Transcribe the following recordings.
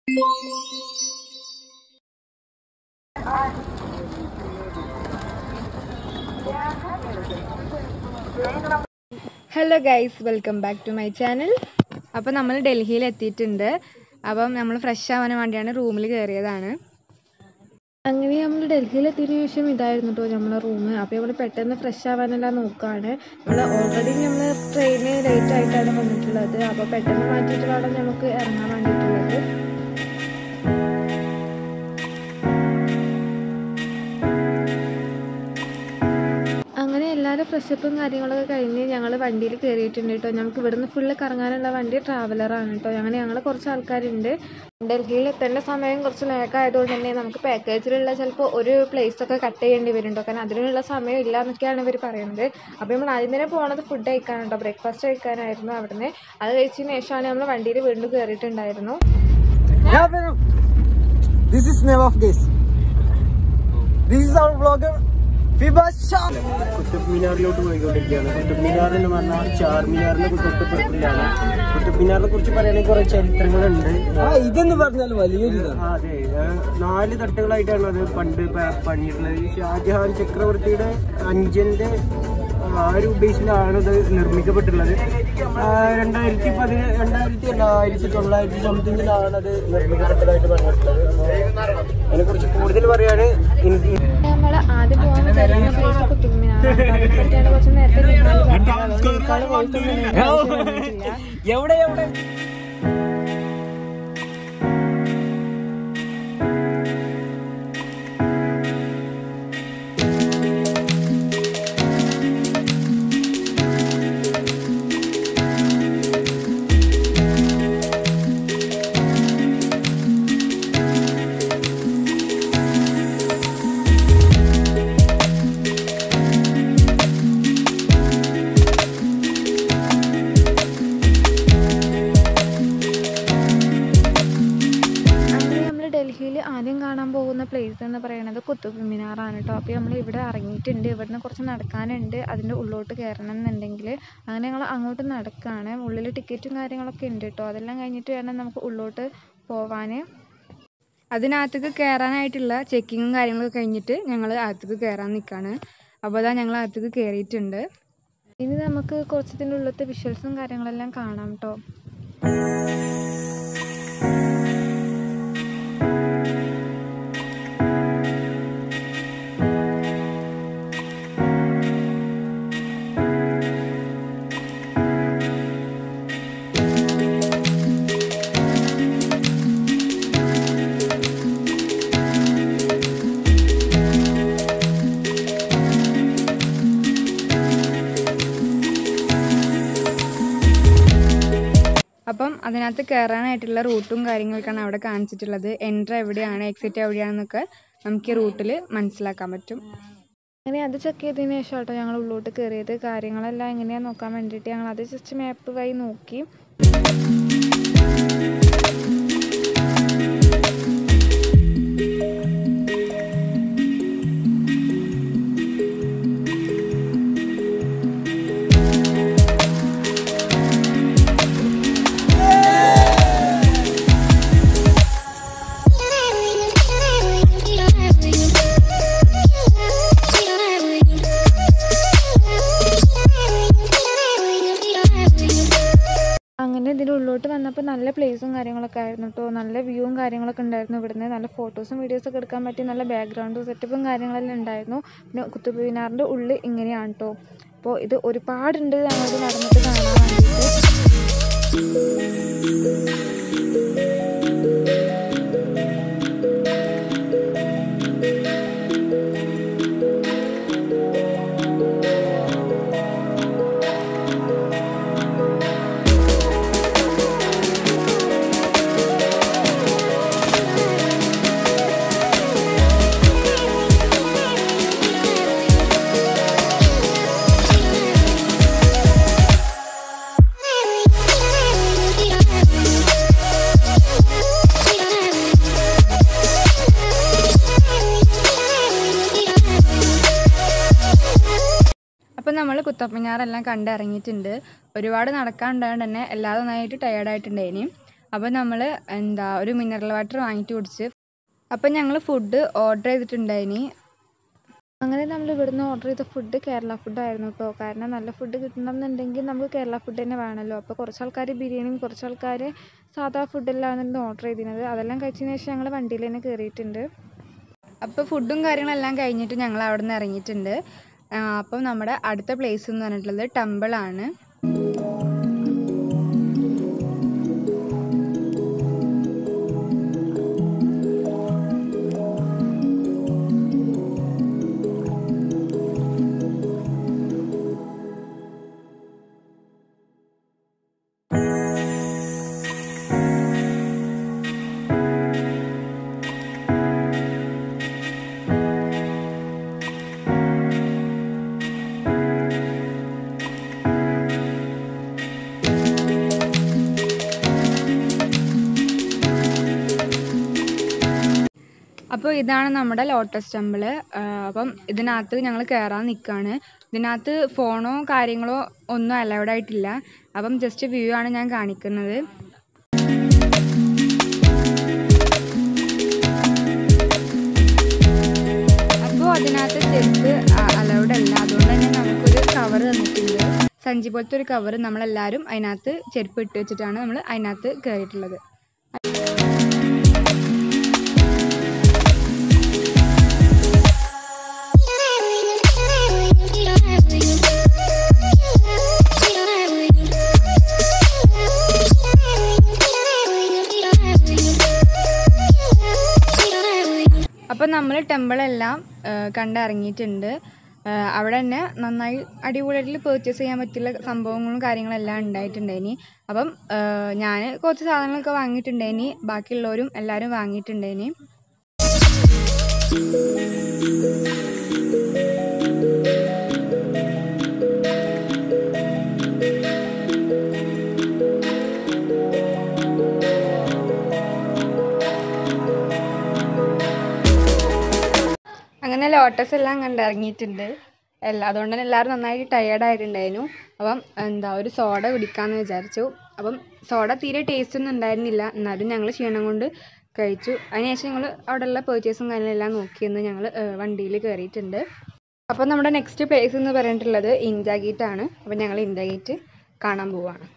Hello guys, welcome back to my channel. അപ്പോൾ നമ്മൾ ഡൽഹിയിൽ എത്തിയിട്ടുണ്ട്. അപ്പം നമ്മൾ ഫ്രഷ് ആവാൻ വേണ്ടിയാണ് റൂമിൽ കയറിയതാണ്. അങ്ങനെ നമ്മൾ ഡൽഹിയിൽ എത്തിയതിനു ശേഷം ഇതായിരുന്നു കേട്ടോ നമ്മളെ റൂം. അപ്പോൾ നമ്മൾ പെട്ടെന്ന് ഫ്രഷ് ആവാനെല്ലാം നോക്കുകയാണ്. നമ്മൾ ഓൾറെഡി നമ്മൾ ട്രെയിന് ലേറ്റ് ആയിട്ടാണ് വന്നിട്ടുള്ളത്. അപ്പോൾ പെട്ടെന്ന് മാറ്റിയിട്ട് വേണം നമുക്ക് ഇറങ്ങാൻ വേണ്ടിയിട്ടുള്ളത്. അങ്ങനെ എല്ലാവരും ഫ്രഷപ്പും കാര്യങ്ങളൊക്കെ കഴിഞ്ഞ് ഞങ്ങൾ വണ്ടിയിൽ കയറിയിട്ടുണ്ട് കേട്ടോ. നമുക്ക് ഇവിടുന്ന് ഫുള്ള് കറങ്ങാനുള്ള വണ്ടി ട്രാവലറാണ് കേട്ടോ. അങ്ങനെ ഞങ്ങൾ കുറച്ച് ആൾക്കാരുണ്ട്. ഡൽഹിയിൽ എത്തേണ്ട സമയം കുറച്ച് ലാഗ് ആയതുകൊണ്ട് തന്നെ നമുക്ക് പാക്കേജിലുള്ള ചിലപ്പോൾ ഒരു പ്ലേസൊക്കെ കട്ട് ചെയ്യേണ്ടി വരുന്നുണ്ടോ, കാരണം അതിനുള്ള സമയം ഇല്ല എന്നൊക്കെയാണ് ഇവർ പറയുന്നത്. അപ്പോൾ നമ്മൾ ആദ്യം തന്നെ പോകുന്നത് ഫുഡ് കഴിക്കാനാണ് കേട്ടോ. ബ്രേക്ക്ഫാസ്റ്റ് കഴിക്കാനായിരുന്നു അവിടുന്ന്. അത് കഴിച്ചതിന് ശേഷമാണ് നമ്മൾ വണ്ടിയിൽ വീണ്ടും കയറിയിട്ടുണ്ടായിരുന്നു. This is name of this. This is our vlogger. Qutub മിനാറിലോട്ട് പോയിക്കൊണ്ടിരിക്കുകയാണ്. കുത്തബ് മിനാർ എന്ന് പറഞ്ഞാൽ ചാർമിനാറിന്റെ തൊട്ടപ്പുറത്തിലാണ്. കുത്തബ് മിനാറിനെ കുറിച്ച് പറയുകയാണെങ്കിൽ കുറെ ചരിത്രങ്ങളുണ്ട്. ഇതെന്ന് പറഞ്ഞാൽ വലിയൊരു അതെ, 4 തട്ടുകളായിട്ടാണ് അത് പണ്ട് പണിയിട്ടുള്ളത്. ഷാജഹാൻ ചക്രവർത്തിയുടെ അഞ്ചന്റെ ആ ഒരു ബേസിലാണ് ഇത് നിർമ്മിക്കപ്പെട്ടുള്ളത്. 1900 സംതിങ്ങിലാണ് അത് നിർമ്മിക്കപ്പെട്ടതായിട്ട് പറഞ്ഞിട്ടുള്ളത്. അതിനെക്കുറിച്ച് കൂടുതൽ പറയാണ് നമ്മൾ ആദ്യം പോകാൻ വിചാരിക്കുന്ന പ്ലേസ് കുത്തബ് മിനാറാണ്. അതിനെപ്പറ്റിയാണ് കുറച്ച് നേരത്തെ എവിടെ ആദ്യം കാണാൻ പോകുന്ന പ്ലേസ് എന്ന് പറയുന്നത് കുത്തബ് മിനാറാണ് കേട്ടോ. അപ്പോൾ നമ്മൾ ഇവിടെ ഇറങ്ങിയിട്ടുണ്ട്. ഇവിടുന്ന് കുറച്ച് നടക്കാനുണ്ട്. അതിൻ്റെ ഉള്ളോട്ട് കയറണം എന്നുണ്ടെങ്കിൽ അങ്ങനെ ഞങ്ങൾ അങ്ങോട്ട് നടക്കുകയാണ്. ഉള്ളിൽ ടിക്കറ്റും കാര്യങ്ങളൊക്കെ ഉണ്ട് കേട്ടോ. അതെല്ലാം കഴിഞ്ഞിട്ട് വേണം നമുക്ക് ഉള്ളോട്ട് പോവാൻ. അതിനകത്തേക്ക് കയറാനായിട്ടുള്ള ചെക്കിങ്ങും കാര്യങ്ങളൊക്കെ കഴിഞ്ഞിട്ട് ഞങ്ങൾ അകത്തേക്ക് കയറാൻ നിൽക്കുകയാണ്. അപ്പോൾ അതാ ഞങ്ങൾ അകത്തേക്ക് കയറിയിട്ടുണ്ട്. ഇനി നമുക്ക് കുറച്ചതിൻ്റെ ഉള്ളിലത്തെ വിഷ്വൽസും കാര്യങ്ങളെല്ലാം കാണാം കേട്ടോ. അപ്പം അതിനകത്ത് കയറാനായിട്ടുള്ള റൂട്ടും കാര്യങ്ങളൊക്കെയാണ് അവിടെ കാണിച്ചിട്ടുള്ളത്. എൻട്രി എവിടെയാണ്, എക്സിറ്റ് എവിടെയാണെന്നൊക്കെ നമുക്ക് ഈ റൂട്ടിൽ മനസ്സിലാക്കാൻ പറ്റും. അങ്ങനെ അത് ചെക്ക് ചെയ്തതിന് ശേഷം കേട്ടോ ഞങ്ങൾ ഉള്ളോട്ട് കയറിയത്. കാര്യങ്ങളെല്ലാം എങ്ങനെയാണെന്ന് നോക്കാൻ വേണ്ടിയിട്ട് ഞങ്ങൾ അത് ജസ്റ്റ് മാപ്പ് വഴി നോക്കി. അങ്ങനെ ഇതിൻ്റെ ഉള്ളോട്ട് വന്നപ്പോൾ നല്ല പ്ലേസും കാര്യങ്ങളൊക്കെ ആയിരുന്നു കേട്ടോ. നല്ല വ്യൂവും കാര്യങ്ങളൊക്കെ ഉണ്ടായിരുന്നു. ഇവിടുന്ന് നല്ല ഫോട്ടോസും വീഡിയോസൊക്കെ എടുക്കാൻ പറ്റി നല്ല ബാക്ക്ഗ്രൗണ്ടും സെറ്റപ്പും കാര്യങ്ങളെല്ലാം ഉണ്ടായിരുന്നു. പിന്നെ കുത്തബ് മിനാറിൻ്റെ ഉള്ളിൽ ഇങ്ങനെയാണ് കേട്ടോ. അപ്പോൾ ഇത് ഒരുപാടുണ്ട് ഞങ്ങൾക്ക് നടന്നിട്ട് കാണാൻ വേണ്ടിയിട്ട്. അപ്പം നമ്മൾ കുത്തബ് മിനാറെല്ലാം കണ്ടിറങ്ങിയിട്ടുണ്ട്. ഒരുപാട് നടക്കാനുണ്ടായതുകൊണ്ട് തന്നെ എല്ലാവരും നന്നായിട്ട് ടയേർഡായിട്ടുണ്ടായിനി. അപ്പോൾ നമ്മൾ ഒരു മിനറൽ വാട്ടർ വാങ്ങിയിട്ട് കുടിച്ച്. അപ്പം ഞങ്ങൾ ഫുഡ് ഓർഡർ ചെയ്തിട്ടുണ്ടായിനി. അങ്ങനെ നമ്മൾ ഇവിടുന്ന് ഓർഡർ ചെയ്ത ഫുഡ് കേരള ഫുഡായിരുന്നു കേട്ടോ. കാരണം നല്ല ഫുഡ് കിട്ടണം എന്നുണ്ടെങ്കിൽ നമുക്ക് കേരള ഫുഡ് തന്നെ വേണമല്ലോ. അപ്പോൾ കുറച്ച് ആൾക്കാർ ബിരിയാണിയും കുറച്ച് ആൾക്കാർ സാധാ ഫുഡെല്ലാം ഓർഡർ ചെയ്തിരുന്നത്. അതെല്ലാം കഴിച്ചതിന് ശേഷം ഞങ്ങൾ വണ്ടിയിൽ തന്നെ കയറിയിട്ടുണ്ട്. അപ്പോൾ ഫുഡും കാര്യങ്ങളെല്ലാം കഴിഞ്ഞിട്ട് ഞങ്ങൾ അവിടെ നിന്ന് ഇറങ്ങിയിട്ടുണ്ട്. അപ്പം നമ്മുടെ അടുത്ത പ്ലേസ് എന്ന് പറഞ്ഞിട്ടുള്ളത് ടെമ്പിളാണ്. അപ്പോൾ ഇതാണ് നമ്മുടെ ലോട്ടസ് ടെമ്പിൾ. അപ്പം ഇതിനകത്ത് ഞങ്ങൾ കയറാൻ നിൽക്കുകയാണ്. ഇതിനകത്ത് ഫോണോ കാര്യങ്ങളോ ഒന്നും അലൗഡ് ആയിട്ടില്ല. അപ്പം ജസ്റ്റ് വ്യൂ ആണ് ഞാൻ കാണിക്കുന്നത്. അപ്പോൾ അതിനകത്ത് ചെരുപ്പ് അലൗഡ് അല്ല. അതുകൊണ്ട് തന്നെ നമുക്കൊരു കവർ തന്നിട്ടുണ്ട്, സഞ്ചി പോലത്തെ ഒരു കവർ. നമ്മളെല്ലാവരും അതിനകത്ത് ചെരുപ്പ് ഇട്ട് വെച്ചിട്ടാണ് നമ്മൾ അതിനകത്ത് കയറിയിട്ടുള്ളത്. അപ്പോൾ നമ്മൾ ടെമ്പിളെല്ലാം കണ്ടിറങ്ങിയിട്ടുണ്ട്. അവിടെ തന്നെ നന്നായി അടിപൊളിയായിട്ട് പർച്ചേസ് ചെയ്യാൻ പറ്റിയുള്ള സംഭവങ്ങളും കാര്യങ്ങളെല്ലാം ഉണ്ടായിട്ടുണ്ടായിനി. അപ്പം ഞാൻ കുറച്ച് സാധനങ്ങളൊക്കെ വാങ്ങിയിട്ടുണ്ടായിനി. ബാക്കിയുള്ളവരും എല്ലാവരും വാങ്ങിയിട്ടുണ്ടായിനി. അങ്ങനെ ലോട്ടസ് എല്ലാം കണ്ടിറങ്ങിയിട്ടുണ്ട്. അതുകൊണ്ട് തന്നെ എല്ലാവരും നന്നായിട്ട് ടയേർഡായിട്ടുണ്ടായിരുന്നു. അപ്പം ഒരു സോഡ കുടിക്കാമെന്ന് വിചാരിച്ചു. അപ്പം സോഡ തീരെ ടേസ്റ്റ് ഒന്നും ഉണ്ടായിരുന്നില്ല. എന്നാലും ഞങ്ങൾ ക്ഷീണം കൊണ്ട് കഴിച്ചു. അതിനുശേഷം ഞങ്ങൾ അവിടെയുള്ള പേർച്ചേസും കാര്യങ്ങളെല്ലാം നോക്കിയെന്ന് ഞങ്ങൾ വണ്ടിയിൽ കയറിയിട്ടുണ്ട്. അപ്പോൾ നമ്മുടെ നെക്സ്റ്റ് പ്ലേസ് എന്ന് പറഞ്ഞിട്ടുള്ളത് ഇന്ത്യ ഗേറ്റ് ആണ്. അപ്പം ഞങ്ങൾ ഇന്ത്യ ഗേറ്റ് കാണാൻ പോവുകയാണ്.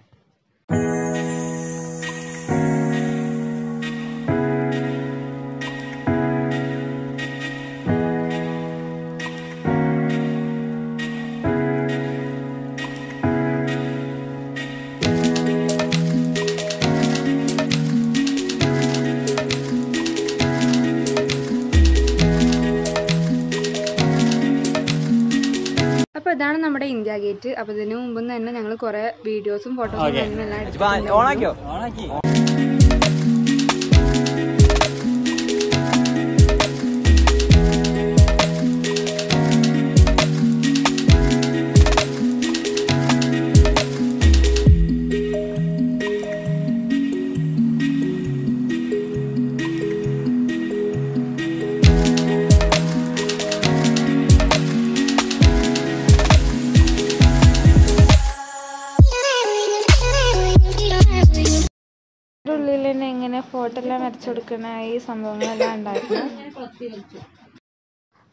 അപ്പോൾ ഇതാണ് നമ്മുടെ ഇന്ത്യ ഗേറ്റ്. അപ്പോൾ ഇതിന് മുമ്പ് തന്നെ ഞങ്ങൾ കുറേ വീഡിയോസും ഫോട്ടോസും കാര്യങ്ങളെല്ലാം എടുത്തിട്ടുണ്ട്. ഉള്ളിൽ തന്നെ എങ്ങനെ ഫോട്ടോ എല്ലാം വരച്ചു കൊടുക്കണ ഈ സംഭവങ്ങളെല്ലാം ഉണ്ടായിരുന്നു.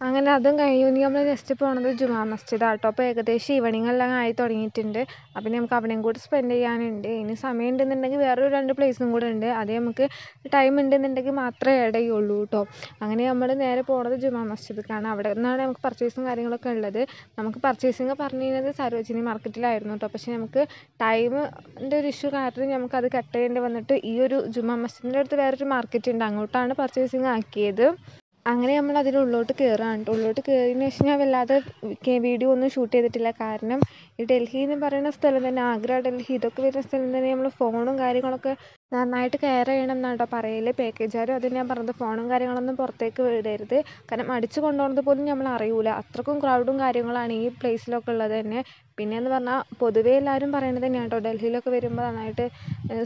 അങ്ങനെ അതും കഴിഞ്ഞു. ഇനി നമ്മൾ നെക്സ്റ്റ് പോകുന്നത് ജുമാ മസ്ജിദ് ആട്ടോ. അപ്പോൾ ഏകദേശം ഈവനിങ് എല്ലാം ആയി തുടങ്ങിയിട്ടുണ്ട്. അപ്പം നമുക്ക് അവിടെയും കൂടി സ്പെൻഡ് ചെയ്യാനുണ്ട്. ഇനി സമയം ഉണ്ടെന്നുണ്ടെങ്കിൽ വേറൊരു 2 പ്ലേസും കൂടെ ഉണ്ട്. അതേ നമുക്ക് ടൈം ഉണ്ടെന്നുണ്ടെങ്കിൽ മാത്രമേ ഇടയുള്ളൂ കേട്ടോ. അങ്ങനെ നമ്മൾ നേരെ പോകുന്നത് ജുമാ മസ്ജിദിലേക്കാണ്. അവിടെ നിന്നാണ് നമുക്ക് പർച്ചേസും കാര്യങ്ങളൊക്കെ ഉള്ളത്. നമുക്ക് പർച്ചേസിങ് പറഞ്ഞിരുന്നത് സരോജിനി മാർക്കറ്റിലായിരുന്നു കേട്ടോ. പക്ഷേ നമുക്ക് ടൈമിൻ്റെ ഒരു ഇഷ്യൂ കാരണം നമുക്കത് കട്ട് ചെയ്യേണ്ടി വന്നിട്ട് ഈ ഒരു ജുമാ മസ്ജിദിൻ്റെ അടുത്ത് വേറൊരു മാർക്കറ്റ് ഉണ്ട്, അങ്ങോട്ടാണ് പർച്ചേസിങ് ആക്കിയത്. അങ്ങനെ നമ്മൾ അതിനുള്ളിലോട്ട് കയറുകയാണ്. ഉള്ളിലോട്ട് കയറിയതിന് ശേഷം ഞാൻ വല്ലാതെ വീഡിയോ ഒന്നും ഷൂട്ട് ചെയ്തിട്ടില്ല. കാരണം ഈ ഡൽഹി എന്ന് പറയുന്ന സ്ഥലം തന്നെ, ആഗ്ര, ഡൽഹി ഇതൊക്കെ വരുന്ന സ്ഥലം തന്നെ നമ്മൾ ഫോണും കാര്യങ്ങളൊക്കെ നന്നായിട്ട് കെയർ ചെയ്യണം എന്നാണ് കേട്ടോ പറയല്. പാക്കേജുകാരും അത് ഞാൻ പറഞ്ഞത്, ഫോണും കാര്യങ്ങളൊന്നും പുറത്തേക്ക് വിടരുത്. കാരണം അടിച്ചു കൊണ്ടുപോകുന്നത് പോലും നമ്മൾ അറിയൂല. അത്രക്കും ക്രൗഡും കാര്യങ്ങളാണ് ഈ പ്ലേസിലൊക്കെ ഉള്ളത് തന്നെ. പിന്നെയെന്ന് പറഞ്ഞാൽ പൊതുവേ എല്ലാവരും പറയുന്നത് തന്നെയാണ് കേട്ടോ, ഡൽഹിയിലൊക്കെ വരുമ്പോൾ നന്നായിട്ട്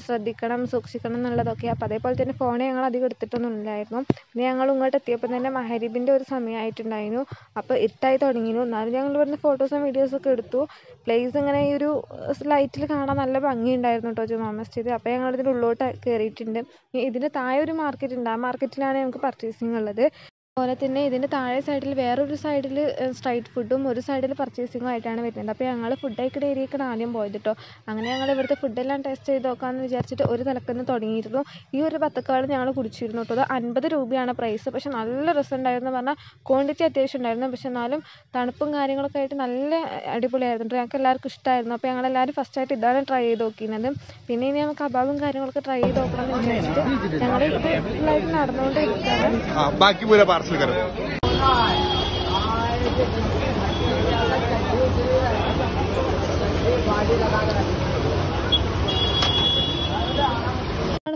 ശ്രദ്ധിക്കണം, സൂക്ഷിക്കണം എന്നുള്ളതൊക്കെ. അപ്പോൾ അതേപോലെ തന്നെ ഫോൺ ഞങ്ങൾ അധികം എടുത്തിട്ടൊന്നും ഇല്ലായിരുന്നു. പിന്നെ ഞങ്ങൾ ഇങ്ങോട്ട് എത്തിയപ്പോൾ തന്നെ മഹരിബിൻ്റെ ഒരു സമയമായിട്ടുണ്ടായിരുന്നു. അപ്പോൾ ഇരുട്ടായി തുടങ്ങിയിരുന്നു. എന്നാലും ഞങ്ങൾ ഇവിടുന്ന് ഫോട്ടോസും വീഡിയോസൊക്കെ എടുത്തു. പ്ലേസ് ഇങ്ങനെ ഈ ഒരു ലൈറ്റിൽ കാണാൻ നല്ല ഭംഗിയുണ്ടായിരുന്നു കേട്ടോ ജുമാ മസ്ജിദ്. അപ്പോൾ ഞങ്ങൾ ഇതിൻ്റെ ഉള്ളോട്ട് കയറിയിട്ടുണ്ട്. ഇതിന് താഴെ ഒരു മാർക്കറ്റ് ഉണ്ട്, ആ മാർക്കറ്റിലാണ് നമുക്ക് പർച്ചേസിങ് ഉള്ളത്. അതുപോലെ തന്നെ ഇതിൻ്റെ താഴെ സൈഡിൽ വേറൊരു സൈഡിൽ സ്ട്രീറ്റ് ഫുഡും ഒരു സൈഡിൽ പർച്ചേസിങ്ങും ആയിട്ടാണ് വരുന്നത്. അപ്പോൾ ഞങ്ങൾ ഫുഡ് കഴിക്കുന്ന ഏരിയക്കാണ് ആദ്യം പോയത് കേട്ടോ. അങ്ങനെ ഞങ്ങൾ ഇവിടുത്തെ ഫുഡെല്ലാം ടേസ്റ്റ് ചെയ്ത് നോക്കാമെന്ന് വിചാരിച്ചിട്ട് ഒരു നിലക്കുന്ന് തുടങ്ങിയിരുന്നു. ഈ ഒരു പത്തക്കാട് ഞങ്ങൾ കുടിച്ചിരുന്നു കേട്ടോ. അത് 50 രൂപയാണ് പ്രൈസ്. പക്ഷെ നല്ല രസമുണ്ടായിരുന്നു, പറഞ്ഞാൽ ക്വാണ്ടിറ്റി അത്യാവശ്യം ഉണ്ടായിരുന്നു. പക്ഷെ എന്നാലും തണുപ്പും കാര്യങ്ങളൊക്കെ ആയിട്ട് നല്ല അടിപൊളിയായിരുന്നു കേട്ടോ. ഞങ്ങൾക്ക് എല്ലാവർക്കും ഇഷ്ടമായിരുന്നു. അപ്പോൾ ഞങ്ങളെല്ലാവരും ഫസ്റ്റായിട്ട് ഇതാണ് ട്രൈ ചെയ്ത് നോക്കുന്നത്. പിന്നെ ഇനി നമുക്ക് കബാബും കാര്യങ്ങളൊക്കെ ട്രൈ ചെയ്ത് നോക്കണം എന്ന് വിചാരിച്ചിട്ട് ഞങ്ങൾ ഇത് ഫുള്ളായിട്ട് നടന്നുകൊണ്ടിരിക്കുകയാണ്.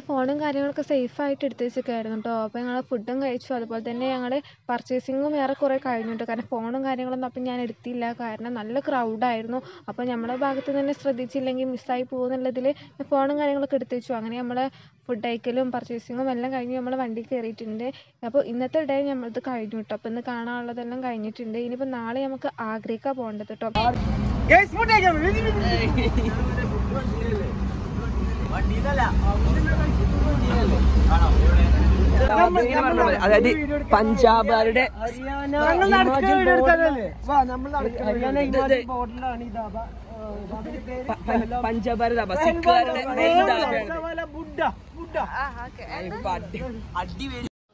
ഫോണും കാര്യങ്ങളൊക്കെ സേഫായിട്ട് എടുത്ത് വെച്ചൊക്കെയായിരുന്നു കേട്ടോ. അപ്പോൾ ഞങ്ങൾ ഫുഡും കഴിച്ചു. അതുപോലെ തന്നെ ഞങ്ങൾ പർച്ചേസിങ്ങും ഏറെക്കുറെ കഴിഞ്ഞു കേട്ടോ. കാരണം ഫോണും കാര്യങ്ങളൊന്നും അപ്പം ഞാൻ എടുത്തില്ല, കാരണം നല്ല ക്രൗഡായിരുന്നു. അപ്പോൾ നമ്മുടെ ഭാഗത്ത് തന്നെ ശ്രദ്ധിച്ചില്ലെങ്കിൽ മിസ്സായി പോകുന്നുള്ളതിൽ ഫോണും കാര്യങ്ങളൊക്കെ എടുത്ത് വെച്ചു. അങ്ങനെ നമ്മൾ ഫുഡ് കഴിക്കലും പർച്ചേസിങ്ങും എല്ലാം കഴിഞ്ഞ് നമ്മൾ വണ്ടി കയറിയിട്ടുണ്ട്. അപ്പോൾ ഇന്നത്തെ ഡേ നമ്മളത് കഴിഞ്ഞു കേട്ടോ. അപ്പോൾ ഇന്ന് കാണാനുള്ളതെല്ലാം കഴിഞ്ഞിട്ടുണ്ട്. ഇനിയിപ്പോൾ നാളെ നമുക്ക് ആഗ്രയ്ക്കാണ് പോകേണ്ടത് കേട്ടോ. അതായത് പഞ്ചാബുകാരുടെ പഞ്ചാബുകാരുടെ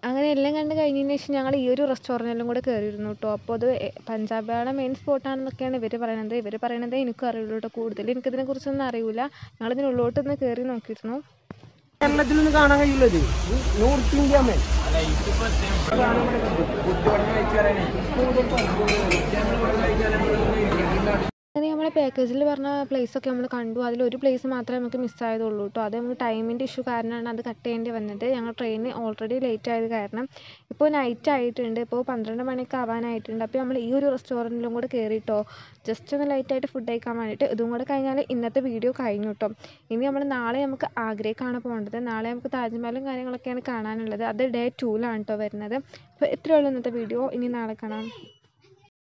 അങ്ങനെ എല്ലാം കണ്ട് കഴിഞ്ഞതിന് ശേഷം ഞങ്ങൾ ഈ ഒരു റെസ്റ്റോറൻറ്റിലും കൂടെ കയറിയിരുന്നു കേട്ടോ. അപ്പോൾ അത് പഞ്ചാബിയുടെ മെയിൻ സ്പോട്ടാണെന്നൊക്കെയാണ് ഇവർ പറയണത്. എനിക്കും അറിയുള്ളൂ കേട്ടോ, കൂടുതൽ എനിക്കിതിനെക്കുറിച്ചൊന്നും അറിയില്ല. ഞങ്ങളിതിനുള്ളോട്ട് ഒന്ന് കയറി നോക്കിയിരുന്നു. കേരളത്തിലൊന്നും കാണാൻ കഴിയുള്ളത് നോർത്ത് ഇന്ത്യ അങ്ങനെ നമ്മളെ പാക്കേജിൽ പറഞ്ഞ പ്ലേസൊക്കെ നമ്മൾ കണ്ടു. അതിലൊരു പ്ലേസ് മാത്രമേ നമുക്ക് മിസ്സായതുള്ളൂ കേട്ടോ. അത് നമുക്ക് ടൈമിൻ്റെ ഇഷ്യൂ കാരണമാണ് അത് കട്ട് ചെയ്യേണ്ടി വന്നത്. ഞങ്ങൾ ട്രെയിന് ഓൾറെഡി ലേറ്റ് ആയത് കാരണം ഇപ്പോൾ നൈറ്റ് ആയിട്ടുണ്ട്. ഇപ്പോൾ 12 മണിയൊക്കെ ആവാനായിട്ടുണ്ട്. അപ്പോൾ നമ്മൾ ഈ ഒരു റെസ്റ്റോറൻറ്റിലും കൂടെ കയറിയിട്ടോ, ജസ്റ്റ് ഒന്ന് ലൈറ്റായിട്ട് ഫുഡ് കഴിക്കാൻ വേണ്ടിയിട്ട്. ഇതും കൂടെ കഴിഞ്ഞാൽ ഇന്നത്തെ വീഡിയോ കഴിഞ്ഞു കേട്ടോ. ഇനി നമ്മൾ നാളെ നമുക്ക് ആഗ്രയ്ക്കാണ് പോകേണ്ടത്. നാളെ നമുക്ക് താജ്മഹലും കാര്യങ്ങളൊക്കെയാണ് കാണാനുള്ളത്. അത് ഡേ 2ലാണ് കേട്ടോ വരുന്നത്. അപ്പോൾ ഇത്രയേ ഉള്ളൂ ഇന്നത്തെ വീഡിയോ. ഇനി നാളെ കാണാം.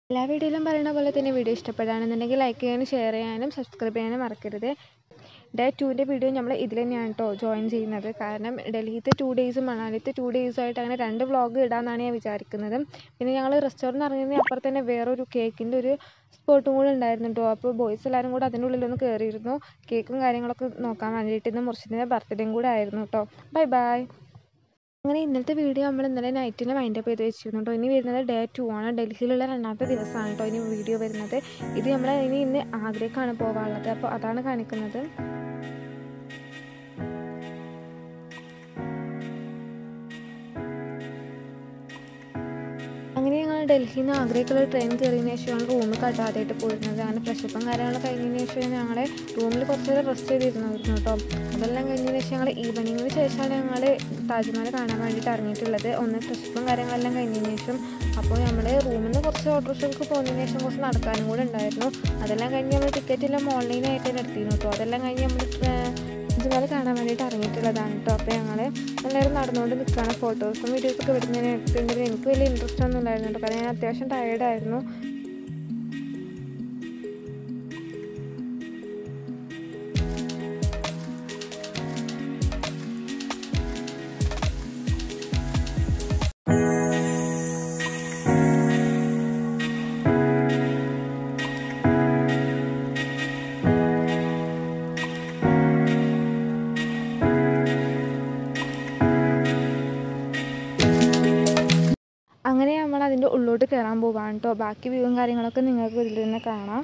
എല്ലാ വീഡിയോയിലും പറയുന്ന പോലെ തന്നെ വീഡിയോ ഇഷ്ടപ്പെടുകയാണെന്നുണ്ടെങ്കിൽ ലൈക്ക് ചെയ്യാനും ഷെയർ ചെയ്യാനും സബ്സ്ക്രൈബ് ചെയ്യാനും മറക്കരുത്. ഡേ 2ൻ്റെ വീഡിയോ നമ്മൾ ഇതിൽ തന്നെയാണ് കേട്ടോ ജോയിൻ ചെയ്യുന്നത്. കാരണം ഡൽഹിയിലത്തെ 2 ഡേയ്സും മണാലിത്തെ 2 ഡേയ്സുമായിട്ട് അങ്ങനെ 2 വ്ളോഗ് ഇടാമെന്നാണ് ഞാൻ വിചാരിക്കുന്നത്. പിന്നെ ഞങ്ങൾ റെസ്റ്റോറൻറ്റ് ഇറങ്ങിയതിന് അപ്പുറത്ത് തന്നെ വേറൊരു കേക്കിൻ്റെ ഒരു സ്പോട്ടും കൂടെ ഉണ്ടായിരുന്നു കേട്ടോ. അപ്പോൾ ബോയ്സ് എല്ലാവരും കൂടെ അതിൻ്റെ ഉള്ളിലൊന്ന് കയറിയിരുന്നു കേക്കും കാര്യങ്ങളൊക്കെ നോക്കാൻ വേണ്ടിയിട്ട്. ഇന്ന് മുർഷിദിൻ്റെ ബർത്ത്ഡേയും കൂടെ ആയിരുന്നു കേട്ടോ. Bye bye. അങ്ങനെ ഇന്നത്തെ വീഡിയോ നമ്മൾ ഇന്നലെ നൈറ്റിന് വൈൻഡപ്പ് ചെയ്ത് വെച്ചിരുന്നു കേട്ടോ. ഇനി വരുന്നത് ഡേ 2 ആണ്. ഡൽഹിയിലുള്ള 2ാമത്തെ ദിവസമാണ് കേട്ടോ ഇനി വീഡിയോ വരുന്നത്. ഇത് നമ്മൾ ഇന്ന് ആഗ്രയ്ക്കാണ് പോകാനുള്ളത്. അപ്പോൾ അതാണ് കാണിക്കുന്നത്. അങ്ങനെ ഞങ്ങൾ ഡൽഹിയിൽ നിന്ന് ആഗ്രയ്ക്കുള്ള ട്രെയിൻ കയറിയതിന് ശേഷമാണ് റൂമിൽ കട്ടാതായിട്ട് പോയിരുന്നത്. അങ്ങനെ ഫ്രഷപ്പും കാര്യങ്ങളൊക്കെ കഴിഞ്ഞതിന് ശേഷം ഞങ്ങൾ റൂമിൽ കുറച്ച് നേരം റെസ്റ്റ് ചെയ്തിരുന്നു കേട്ടോ. അതെല്ലാം കഴിഞ്ഞതിന് ശേഷം ഞങ്ങൾ ഈവനിങ്ങിന് ശേഷമാണ് ഞങ്ങൾ താജ്മഹൽ കാണാൻ വേണ്ടിയിട്ട് ഇറങ്ങിയിട്ടുള്ളത്. ഒന്ന് ഫ്രഷപ്പും കാര്യങ്ങളെല്ലാം കഴിഞ്ഞതിന് ശേഷം. അപ്പോൾ നമ്മൾ റൂമിൽ നിന്ന് കുറച്ച് ഓട്ടോറിക്ഷകൾക്ക് പോകുന്നതിന് ശേഷം കുറച്ച് നടക്കാനും കൂടെ ഉണ്ടായിരുന്നു. അതെല്ലാം കഴിഞ്ഞ് നമ്മൾ ടിക്കറ്റ് എല്ലാം ഓൺലൈനായിട്ട് തന്നെ എടുത്തിരുന്നു കേട്ടോ. അതെല്ലാം കഴിഞ്ഞ് നമ്മൾ താജ്മഹൽ കാണാൻ വേണ്ടിയിട്ട് ഇറങ്ങിയിട്ടുള്ളതാണ് കേട്ടോ. അപ്പോൾ ഞങ്ങൾ എല്ലാവരും നടന്നുകൊണ്ട് നിൽക്കുകയാണ്. ഫോട്ടോസും വീഡിയോസൊക്കെ വരുന്നതിന് എടുത്തിട്ടുണ്ടെങ്കിൽ എനിക്ക് വലിയ ഇൻട്രസ്റ്റ് ഒന്നും ഇല്ലായിരുന്നു കേട്ടോ. കാരണം ഞാൻ അത്യാവശ്യം ടയേർഡായിരുന്നു. അങ്ങനെ നമ്മൾ അതിൻ്റെ ഉള്ളോട്ട് കയറാൻ പോവാണ് കേട്ടോ. ബാക്കി വ്യൂവും കാര്യങ്ങളൊക്കെ നിങ്ങൾക്ക് ഇതിൽ തന്നെ കാണാം.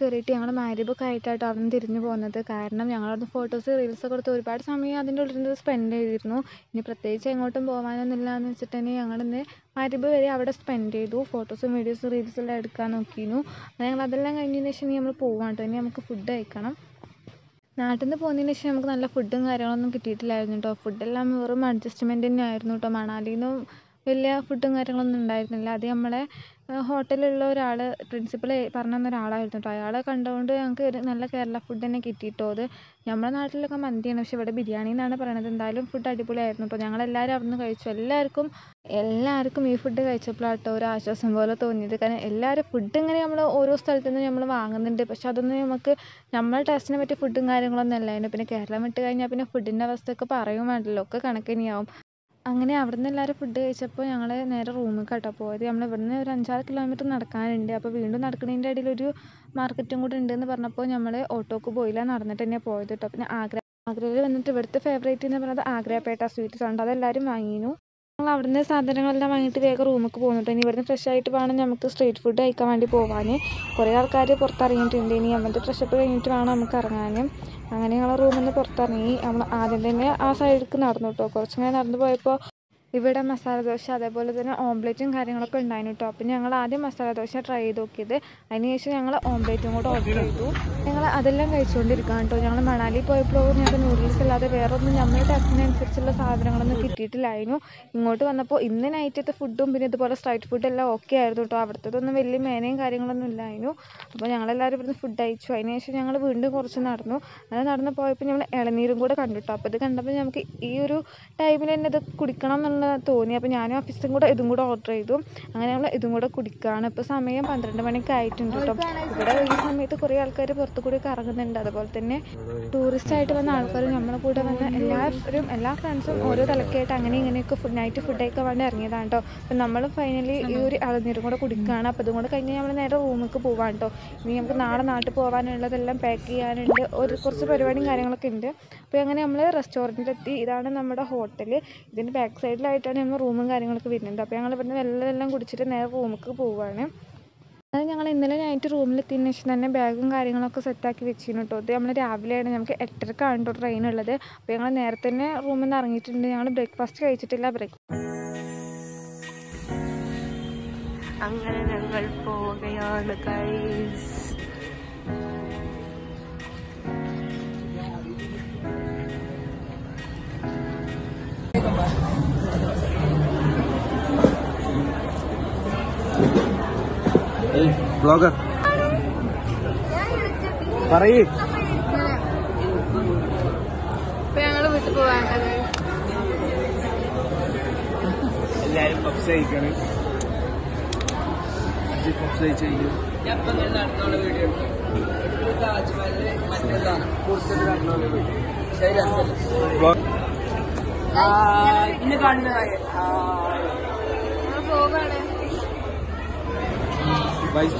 കയറിയിട്ട് ഞങ്ങൾ മഗ്‌രിബൊക്കെ ആയിട്ടാണ് അവിടെ നിന്ന് തിരിഞ്ഞു പോകുന്നത്. കാരണം ഞങ്ങളവിടുന്ന് ഫോട്ടോസ് റീൽസൊക്കെ എടുത്ത് ഒരുപാട് സമയം അതിൻ്റെ ഉള്ളിൽ സ്പെൻഡ് ചെയ്തിരുന്നു. ഇനി പ്രത്യേകിച്ച് എങ്ങോട്ടും പോകാനൊന്നുമില്ല എന്ന് വെച്ചിട്ട് തന്നെ ഞങ്ങളിന്ന് മഗ്‌രിബ് വരെ അവിടെ സ്പെൻഡ് ചെയ്തു. ഫോട്ടോസും വീഡിയോസും റീൽസെല്ലാം എടുക്കാൻ നോക്കിയിരുന്നു. ഞങ്ങൾ അതെല്ലാം കഴിഞ്ഞതിന് ശേഷം നമ്മൾ പോവാണ് കേട്ടോ. ഇനി നമുക്ക് ഫുഡ് കഴിക്കണം. നാട്ടിൽ നിന്ന് പോകുന്നതിന് ശേഷം നമുക്ക് നല്ല ഫുഡും കാര്യങ്ങളൊന്നും കിട്ടിയിട്ടില്ലായിരുന്നു കേട്ടോ. ഫുഡെല്ലാം വെറും അഡ്ജസ്റ്റ്മെൻറ്റ് തന്നെ ആയിരുന്നു കേട്ടോ. മണാലിയിൽ നിന്നും വലിയ ഫുഡും കാര്യങ്ങളൊന്നും ഉണ്ടായിരുന്നില്ല. അത് നമ്മളെ ഹോട്ടലിലുള്ള ഒരാൾ പ്രിൻസിപ്പൾ പറഞ്ഞു തന്ന ഒരാളായിരുന്നു കേട്ടോ. അയാളെ കണ്ടുകൊണ്ട് ഞങ്ങൾക്ക് നല്ല കേരള ഫുഡ് തന്നെ കിട്ടിയിട്ടോ. അത് നമ്മുടെ നാട്ടിലൊക്കെ മന്തിയാണ്, പക്ഷെ ഇവിടെ ബിരിയാണി എന്നാണ് പറയണത്. എന്തായാലും ഫുഡ് അടിപൊളിയായിരുന്നു കേട്ടോ. ഞങ്ങളെല്ലാവരും അവിടെ നിന്ന് കഴിച്ചു. എല്ലാവർക്കും ഈ ഫുഡ് കഴിച്ചപ്പോഴാണ് കേട്ടോ ഒരു ആശ്വാസം പോലെ തോന്നിയത്. കാരണം എല്ലാവരും ഫുഡ് ഇങ്ങനെ നമ്മൾ ഓരോ സ്ഥലത്തു നിന്ന് നമ്മൾ വാങ്ങുന്നുണ്ട്, പക്ഷെ അതൊന്നും നമുക്ക് നമ്മളെ ടേസ്റ്റിനെ പറ്റിയ ഫുഡും കാര്യങ്ങളൊന്നും അല്ലായിരുന്നു. പിന്നെ കേരളം വിട്ട് കഴിഞ്ഞാൽ പിന്നെ ഫുഡിൻ്റെ അവസ്ഥയൊക്കെ പറയും വേണ്ടല്ലോ, ഒക്കെ കണക്കിനെയാവും. അങ്ങനെ അവിടെ നിന്ന് എല്ലാവരും ഫുഡ് കഴിച്ചപ്പോൾ ഞങ്ങൾ നേരെ റൂമിൽ കേട്ടോ പോയത്. നമ്മൾ ഇവിടുന്ന് ഒരു 5-6 കിലോമീറ്റർ നടക്കാനുണ്ട്. അപ്പോൾ വീണ്ടും നടക്കുന്നതിൻ്റെ ഇടയിൽ ഒരു മാർക്കറ്റും കൂടെ ഉണ്ടെന്ന് പറഞ്ഞപ്പോൾ നമ്മൾ ഓട്ടോക്ക് പോയില്ല, നടന്നിട്ട് തന്നെയാണ് പോയത് കേട്ടോ. പിന്നെ ആഗ്രയിൽ വന്നിട്ട് ഇവിടുത്തെ ഫേവറേറ്റ് എന്ന് പറയുന്നത് ആഗ്രാപേട്ട സ്വീറ്റ്സ് ഉണ്ട്. അതെല്ലാവരും വാങ്ങിയിരുന്നു. ഞങ്ങൾ അവിടുന്ന് സാധനങ്ങളെല്ലാം വാങ്ങിയിട്ട് വേഗം റൂമിലേക്ക് പോകുന്നുണ്ട്. ഇനി ഇവിടുന്ന് ഫ്രഷ് ആയിട്ട് വേണം നമുക്ക് സ്ട്രീറ്റ് ഫുഡ് കഴിക്കാൻ വേണ്ടി പോകാൻ. കുറേ ആൾക്കാർ പുറത്തിറങ്ങിയിട്ടുണ്ട്. ഇനി അങ്ങനത്തെ ഫ്രഷപ്പ് കഴിഞ്ഞിട്ട് വേണം നമുക്ക് ഇറങ്ങാൻ. അങ്ങനെ ഞങ്ങൾ റൂമിൽ നിന്ന് പുറത്തിറങ്ങി. നമ്മൾ ആദ്യം തന്നെ ആ സൈഡിലേക്ക് നടന്നു കേട്ടോ. കുറച്ചിങ്ങനെ നടന്നു പോയപ്പോൾ ഇവിടെ മസാല ദോശ അതേപോലെ തന്നെ ഓംപ്ലേറ്റും കാര്യങ്ങളൊക്കെ ഉണ്ടായിരുന്നു കേട്ടോ. അപ്പം ഞങ്ങൾ ആദ്യം മസാല ദോശ ട്രൈ ചെയ്ത് നോക്കിയത്. അതിനുശേഷം ഞങ്ങൾ ഓംപ്ലേറ്റും കൂടെ ഓർഡർ ചെയ്തു. ഞങ്ങൾ അതെല്ലാം കഴിച്ചുകൊണ്ടിരിക്കുകയാണ് കേട്ടോ. ഞങ്ങൾ മണാലി പോയപ്പോൾ ഞങ്ങൾക്ക് നൂഡിൽസ് അല്ലാതെ വേറെ ഒന്നും നമ്മുടെ ടേസ്റ്റിനനുസരിച്ചുള്ള സാധനങ്ങളൊന്നും കിട്ടിയിട്ടില്ലായിരുന്നു. ഇങ്ങോട്ട് വന്നപ്പോൾ ഇന്ന് നൈറ്റത്തെ ഫുഡും പിന്നെ ഇതുപോലെ സ്ട്രീറ്റ് ഫുഡെല്ലാം ഓക്കെ ആയിരുന്നു കേട്ടോ. അവിടുത്തതൊന്നും വലിയ മേനയും കാര്യങ്ങളൊന്നും ഇല്ലായിരുന്നു. അപ്പോൾ ഞങ്ങളെല്ലാവരും ഇവിടുന്ന് ഫുഡ് കഴിച്ചു. അതിനുശേഷം ഞങ്ങൾ വീണ്ടും കുറച്ച് നടന്നു. അങ്ങനെ നടന്ന് പോയപ്പോൾ ഞങ്ങൾ ഇളനീരും കൂടെ കണ്ടു കേട്ടോ. അപ്പോൾ ഇത് കണ്ടപ്പോൾ നമുക്ക് ഈ ഒരു ടൈമിൽ തന്നെ ഇത് കുടിക്കണം എന്നുള്ള തോന്നി. അപ്പോൾ ഞാനും ഓഫീസും കൂടെ ഇതും കൂടെ ഓർഡർ ചെയ്തു. അങ്ങനെ നമ്മൾ ഇതും കൂടെ കുടിക്കുകയാണ്. ഇപ്പോൾ സമയം 12 മണിക്ക് ആയിട്ടുണ്ട് കേട്ടോ. ഇവിടെ ഈ സമയത്ത് കുറേ ആൾക്കാർ പുറത്തു കൂടി ഇറങ്ങുന്നുണ്ട്. അതുപോലെ തന്നെ ടൂറിസ്റ്റ് ആയിട്ട് വന്ന ആൾക്കാർ നമ്മളെ കൂടെ വന്ന എല്ലാ ഫ്രണ്ട്സും ഓരോ തലക്കായിട്ട് അങ്ങനെ ഇങ്ങനെയൊക്കെ നൈറ്റ് ഫുഡ് കഴിക്കാൻ വേണ്ടി ഇറങ്ങിയതാണ് കേട്ടോ. അപ്പം നമ്മൾ ഫൈനലി ഈ ഒരു ഇളനീരും കൂടെ കുടിക്കുകയാണ്. അപ്പോൾ ഇതും കൂടെ കഴിഞ്ഞ് നമ്മൾ നേരെ റൂമിലേക്ക് പോകാൻ കേട്ടോ. ഇനി നമുക്ക് നാളെ നാട്ടിൽ പോകാനുള്ളതെല്ലാം പാക്ക് ചെയ്യാനുണ്ട്. കുറച്ച് പരിപാടിയും കാര്യങ്ങളൊക്കെ ഉണ്ട്. അപ്പോൾ അങ്ങനെ നമ്മൾ റെസ്റ്റോറൻറ്റിലെത്തി. ഇതാണ് നമ്മുടെ ഹോട്ടൽ. ഇതിൻ്റെ ബാക്ക് സൈഡിലായിട്ടാണ് നമ്മൾ റൂമും കാര്യങ്ങളൊക്കെ വരുന്നത്. അപ്പോൾ ഞങ്ങൾ ഇവിടുന്ന് വെള്ളം കുടിച്ചിട്ട് നേരെ റൂമിലേക്ക് പോവുകയാണ്. അത് ഞങ്ങൾ ഇന്നലെ നൈറ്റ് റൂമിലെത്തിയതിന് ശേഷം തന്നെ ബാഗും കാര്യങ്ങളൊക്കെ സെറ്റാക്കി വെച്ചിരുന്നു കേട്ടോ. ഇത് നമ്മൾ രാവിലെയാണ്, നമുക്ക് 8:30ക്കാണ് കേട്ടോ ട്രെയിൻ ഉള്ളത്. അപ്പോൾ ഞങ്ങൾ നേരത്തെ തന്നെ റൂമിൽ നിന്ന് ഇറങ്ങിയിട്ടുണ്ട്. ഞങ്ങൾ ബ്രേക്ക്ഫാസ്റ്റ് കഴിച്ചിട്ടില്ല. അങ്ങനെ ഞങ്ങൾ പോവുകയാണ് ഗൈസ്. ബ്ലോഗർ പറയ്. ഇപ്പൊ ഞങ്ങള് വീട്ടിൽ പോവാണ്. എല്ലാരും പപ്സ് കഴിക്കണം. പപ്സ് കഴിച്ചു വീഡിയോ ഇന്ന് കാണുന്നതായി പോവാണ്. വൈസ്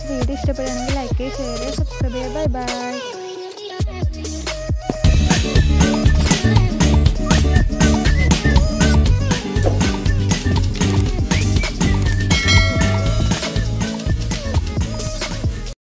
വീഡിയോ ഇഷ്ടപ്പെടുകയാണെങ്കിൽ ലൈക്ക് ചെയ്യുക, ഷെയർ ചെയ്യുക, സബ്സ്ക്രൈബ് ചെയ്യുക. Bye bye.